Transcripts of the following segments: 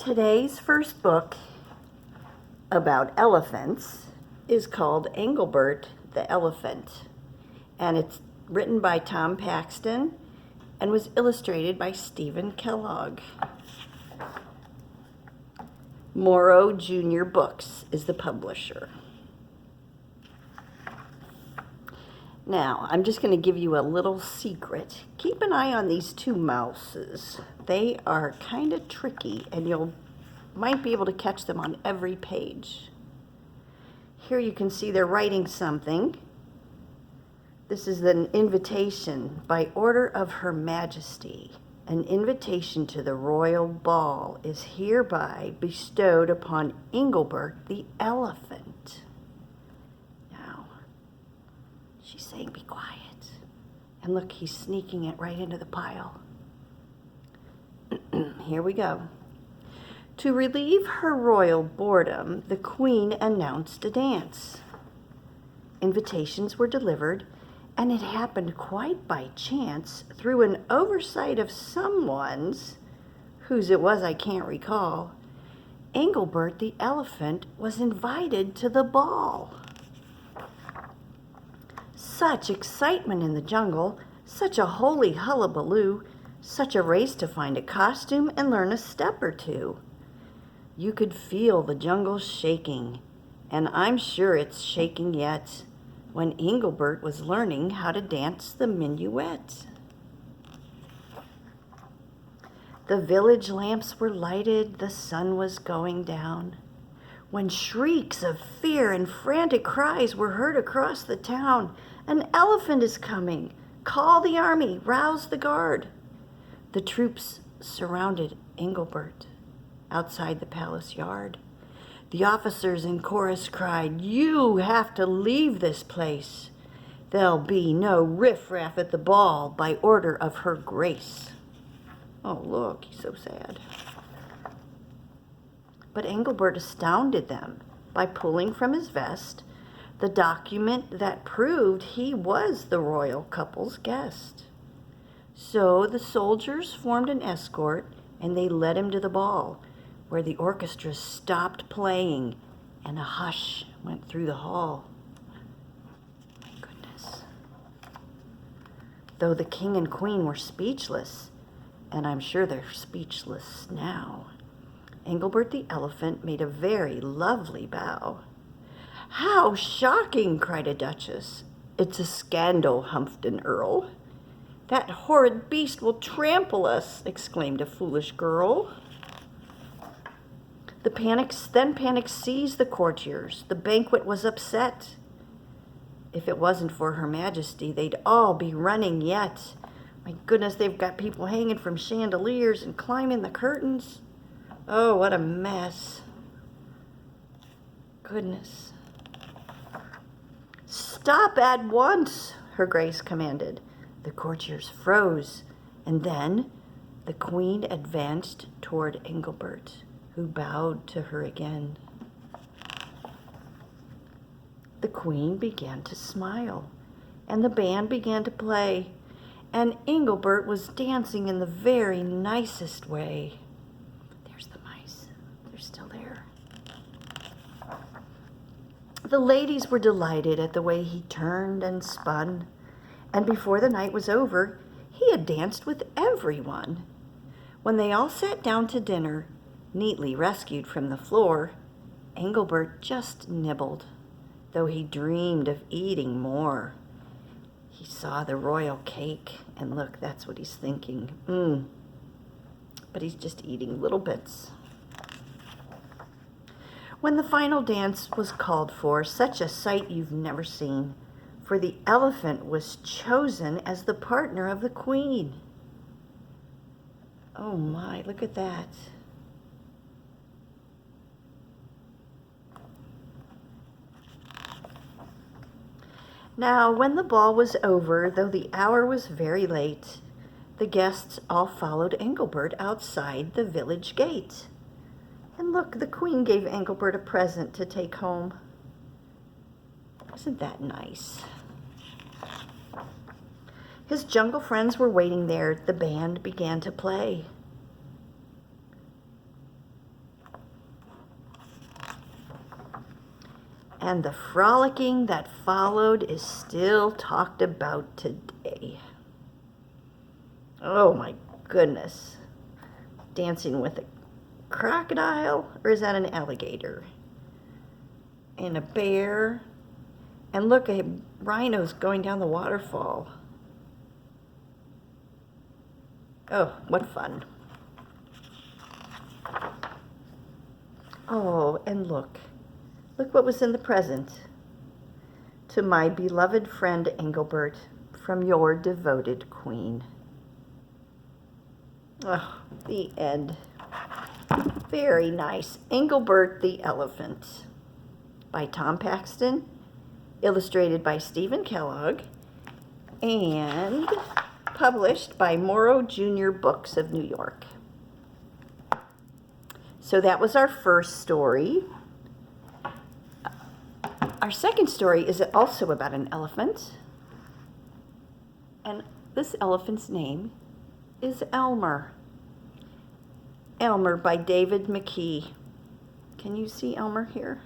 Today's first book about elephants is called Englebert the Elephant, and it's written by Tom Paxton and was illustrated by Stephen Kellogg. Morrow Jr. Books is the publisher. Now, I'm just going to give you a little secret. Keep an eye on these two mouses. They are kind of tricky, and you might be able to catch them on every page. Here you can see they're writing something. This is an invitation by order of Her Majesty. An invitation to the royal ball is hereby bestowed upon Englebert the Elephant. Now, she's saying be quiet. And look, he's sneaking it right into the pile. Here we go. To relieve her royal boredom, the Queen announced a dance. Invitations were delivered, and it happened quite by chance, through an oversight of someone's, whose it was I can't recall, Englebert the Elephant was invited to the ball. Such excitement in the jungle, such a holy hullabaloo, such a race to find a costume and learn a step or two. You could feel the jungle shaking, and I'm sure it's shaking yet, when Englebert was learning how to dance the minuet. The village lamps were lighted, the sun was going down, when shrieks of fear and frantic cries were heard across the town. An elephant is coming! Call the army! Rouse the guard! The troops surrounded Englebert outside the palace yard. The officers in chorus cried, "You have to leave this place. There'll be no riffraff at the ball by order of Her Grace." Oh, look, he's so sad. But Englebert astounded them by pulling from his vest the document that proved he was the royal couple's guest. So the soldiers formed an escort, and they led him to the ball, where the orchestra stopped playing and a hush went through the hall. My goodness. Though the king and queen were speechless, and I'm sure they're speechless now, Englebert the Elephant made a very lovely bow. "How shocking!" cried a duchess. "It's a scandal," humphed an earl. "That horrid beast will trample us," exclaimed a foolish girl. Then panic seized the courtiers. The banquet was upset. If it wasn't for Her Majesty, they'd all be running yet. My goodness, they've got people hanging from chandeliers and climbing the curtains. Oh, what a mess. Goodness. "Stop at once," Her Grace commanded. The courtiers froze, and then the Queen advanced toward Englebert, who bowed to her again. The Queen began to smile, and the band began to play, and Englebert was dancing in the very nicest way. There's the mice. They're still there. The ladies were delighted at the way he turned and spun, and before the night was over, he had danced with everyone. When they all sat down to dinner, neatly rescued from the floor, Englebert just nibbled, though he dreamed of eating more. He saw the royal cake, and look, that's what he's thinking. But he's just eating little bits. When the final dance was called for, such a sight you've never seen, for the elephant was chosen as the partner of the Queen. Oh my, look at that. Now, when the ball was over, though the hour was very late, the guests all followed Englebert outside the village gate. And look, the Queen gave Englebert a present to take home. Isn't that nice? His jungle friends were waiting there. The band began to play. And the frolicking that followed is still talked about today. Oh my goodness. Dancing with a crocodile, or is that an alligator? And a bear. And look, a rhino's going down the waterfall. Oh, what fun. Oh, and look what was in the present. To my beloved friend Englebert, from your devoted queen. Oh, the end. Very nice. Englebert the Elephant by Tom Paxton, illustrated by Stephen Kellogg, and published by Morrow Jr. Books of New York. So that was our first story. Our second story is also about an elephant. And this elephant's name is Elmer. Elmer by David McKee. Can you see Elmer here?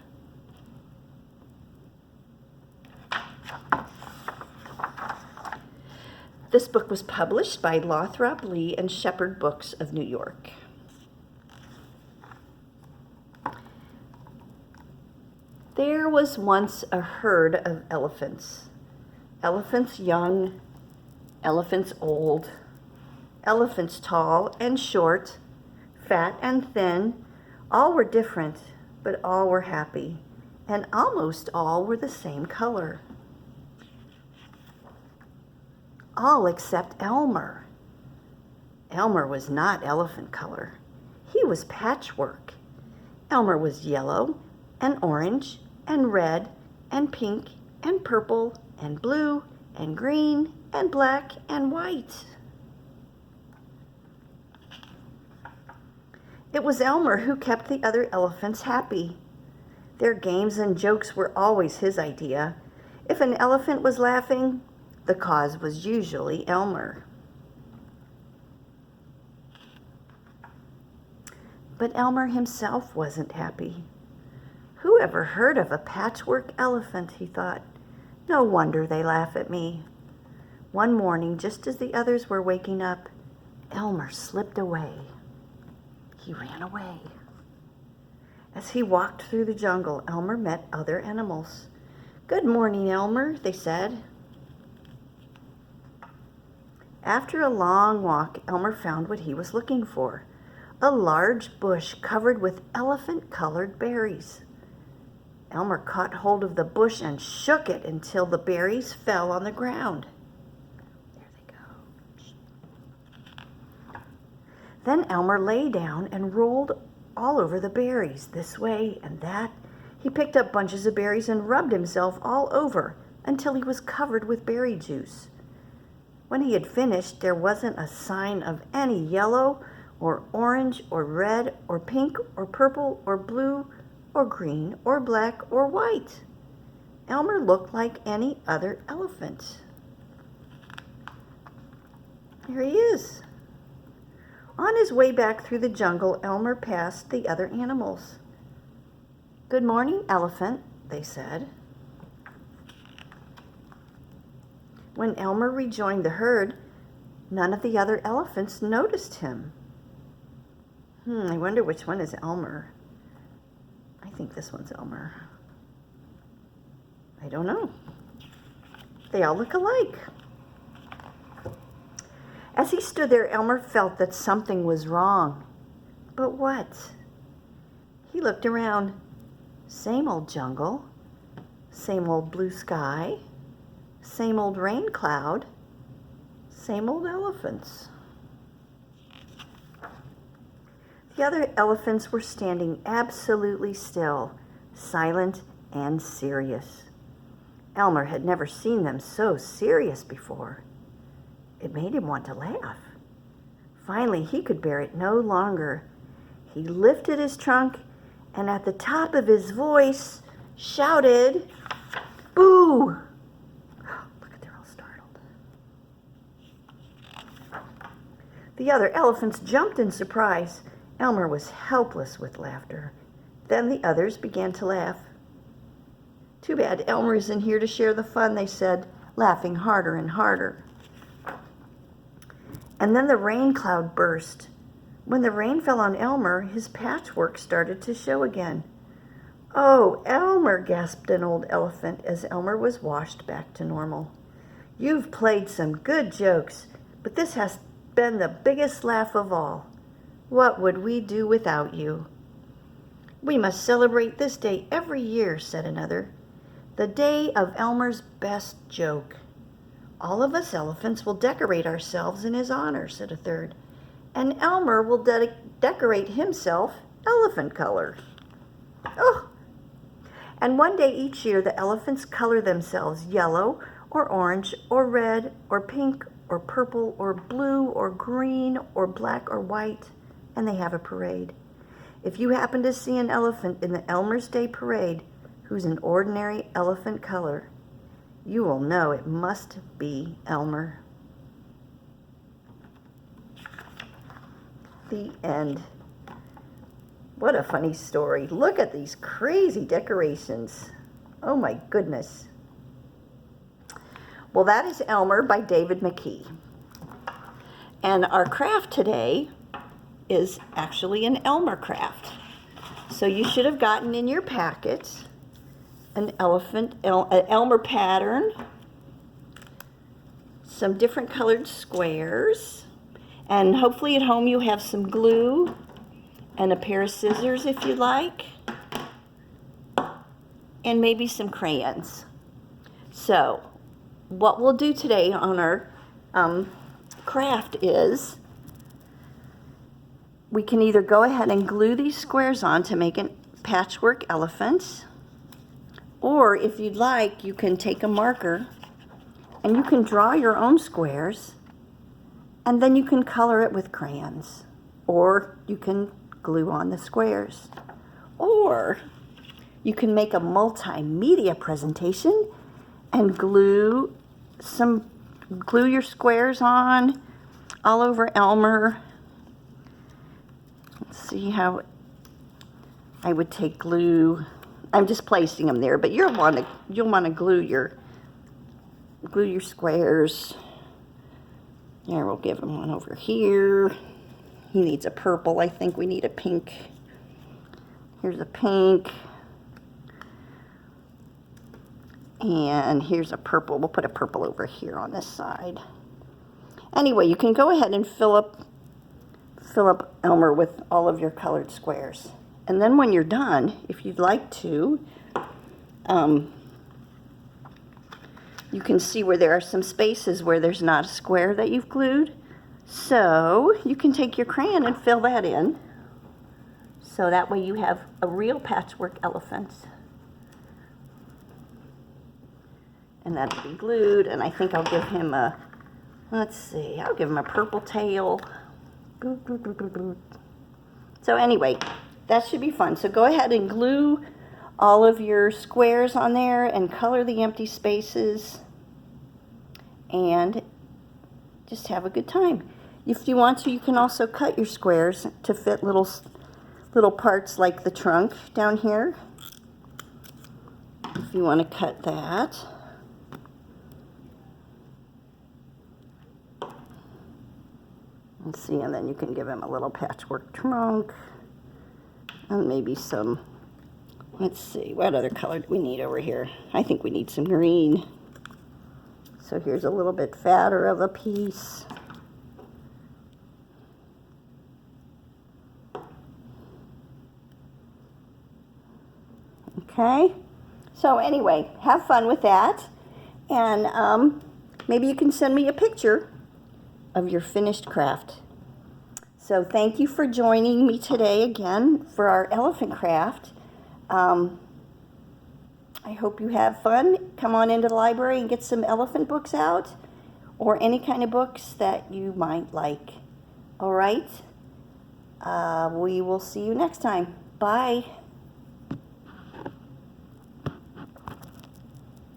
This book was published by Lothrop Lee and Shepherd Books of New York. There was once a herd of elephants. Elephants young, elephants old, elephants tall and short, fat and thin. All were different, but all were happy, and almost all were the same color. All except Elmer. Elmer was not elephant color. He was patchwork. Elmer was yellow and orange and red and pink and purple and blue and green and black and white. It was Elmer who kept the other elephants happy. Their games and jokes were always his idea. If an elephant was laughing, the cause was usually Elmer. But Elmer himself wasn't happy. Who ever heard of a patchwork elephant, he thought. No wonder they laugh at me. One morning, just as the others were waking up, Elmer slipped away. He ran away. As he walked through the jungle, Elmer met other animals. "Good morning, Elmer," they said. After a long walk, Elmer found what he was looking for, a large bush covered with elephant-colored berries. Elmer caught hold of the bush and shook it until the berries fell on the ground. There they go. Then Elmer lay down and rolled all over the berries, this way and that. He picked up bunches of berries and rubbed himself all over until he was covered with berry juice. When he had finished, there wasn't a sign of any yellow or orange or red or pink or purple or blue or green or black or white. Elmer looked like any other elephant. Here he is. On his way back through the jungle, Elmer passed the other animals. "Good morning, elephant," they said. When Elmer rejoined the herd, none of the other elephants noticed him. I wonder which one is Elmer. I think this one's Elmer. I don't know. They all look alike. As he stood there, Elmer felt that something was wrong. But what? He looked around. Same old jungle, same old blue sky, same old rain cloud, same old elephants. The other elephants were standing absolutely still, silent and serious. Elmer had never seen them so serious before. It made him want to laugh. Finally, he could bear it no longer. He lifted his trunk and at the top of his voice shouted, "Boo!" Look at, they're all startled. The other elephants jumped in surprise. Elmer was helpless with laughter. Then the others began to laugh. Too bad Elmer isn't here to share the fun, they said, laughing harder and harder. And then the rain cloud burst. When the rain fell on Elmer, his patchwork started to show again. "Oh, Elmer," gasped an old elephant as Elmer was washed back to normal. "You've played some good jokes, but this has been the biggest laugh of all. What would we do without you?" "We must celebrate this day every year," said another. "The day of Elmer's best joke. All of us elephants will decorate ourselves in his honor," said a third. "And Elmer will decorate himself elephant color." Oh! And one day each year the elephants color themselves yellow or orange or red or pink or purple or blue or green or black or white, and they have a parade. If you happen to see an elephant in the Elmer's Day Parade who's an ordinary elephant color, you will know it must be Elmer. The end. What a funny story. Look at these crazy decorations. Oh my goodness. Well, that is Elmer by David McKee. And our craft today is actually an Elmer craft. So you should have gotten in your packet an Elmer pattern, some different colored squares, and hopefully at home you have some glue and a pair of scissors if you like, and maybe some crayons. So what we'll do today on our craft is we can either go ahead and glue these squares on to make a patchwork elephant, or if you'd like, you can take a marker and you can draw your own squares, and then you can color it with crayons, or you can glue on the squares, or you can make a multimedia presentation and glue your squares on all over Elmer. Let's see how I would take glue. I'm just placing them there, but you'll want to glue your squares. There, we'll give him one over here. He needs a purple. I think we need a pink. Here's a pink. And here's a purple. We'll put a purple over here on this side. Anyway, you can go ahead and fill up Elmer with all of your colored squares. And then when you're done, if you'd like to, you can see where there are some spaces where there's not a square that you've glued. So you can take your crayon and fill that in. So that way you have a real patchwork elephant. And that'll be glued. And I think I'll give him a, let's see, I'll give him a purple tail. Boop, boop, boop, boop, boop. So anyway, that should be fun. So go ahead and glue all of your squares on there and color the empty spaces and just have a good time. If you want to, you can also cut your squares to fit little parts like the trunk down here. If you want to cut that. Let's see, and then you can give him a little patchwork trunk. And maybe some, let's see, what other color do we need over here? I think we need some green. So here's a little bit fatter of a piece. Okay, so anyway, have fun with that. And maybe you can send me a picture of your finished craft. So thank you for joining me today again for our elephant craft. I hope you have fun. Come on into the library and get some elephant books out, or any kind of books that you might like. All right? We will see you next time. Bye.